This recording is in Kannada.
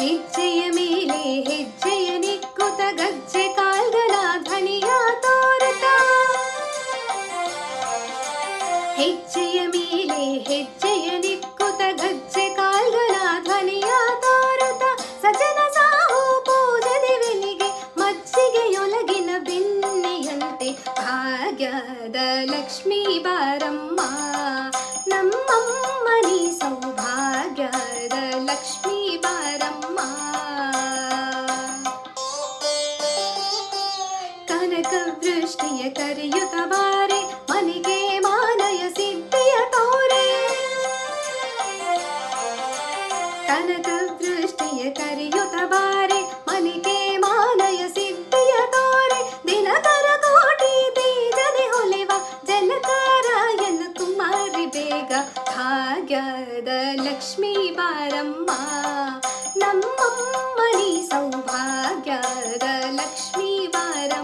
ಹೆಜ್ಜೆಯ ಮೇಲೆ ಹೆಜ್ಜೆಯ ನಿಕ್ಕುತ ಗಜ್ಜೆ ಕಾಲ್ಗಳ ಧ್ವನಿಯ ತೋರುತ್ತ ಹೆಜ್ಜೆಯ ಮೇಲೆ ಹೆಜ್ಜೆಯ ನಿಕ್ಕುತ ಗಜ್ಜೆ ಕಾಲ್ಗಳ ಧ್ವನಿಯ ತೋರುತ್ತ ಸಜನ ಸಾಹು ಪೂಜದೆ ಬೆನಿಗೆ ಮಜ್ಜಿಗೆಯೊಳಗಿನ ಬೆಣ್ಣೆಯಂತೆ ಭಾಗ್ಯದ ಲಕ್ಷ್ಮೀ ಬಾರಮ್ಮ ನಮ್ಮಮ್ಮ ನೀ ಸೌಭಾಗ್ಯದ ಲಕ್ಷ್ಮೀ ಬಾರಮ್ಮ ಕನಕ ವೃಷ್ಟಿಯ ಕರೆಯುತ್ತ ಬಾರೆ ಮನೆಗೆ ಮಾನಯ ಸಿದ್ಧಿಯ ತೋರೆ ಕನಕ ವೃಷ್ಟಿಯ ಕರೆಯುತ್ತ ಬಾರೆ ಮನೆಗೆ ಮಾನಯ ಸಿದ್ಧಿಯ ತೋರೆ ದಿನಕರ ಕೋಟಿ ತೇಜದೆ ಹೊಲೆವ ಜಲಕಾರಾಯನ ಕುಮಾರಿ ಬೇಗ ಭಾಗ್ಯದ ಲಕ್ಷ್ಮೀ ಬಾರಮ್ಮ ನಮ್ಮಮ್ಮ ನೀ ಸೌಭಾಗ್ಯದ ಲಕ್ಷ್ಮೀ ಬಾರಮ್ಮ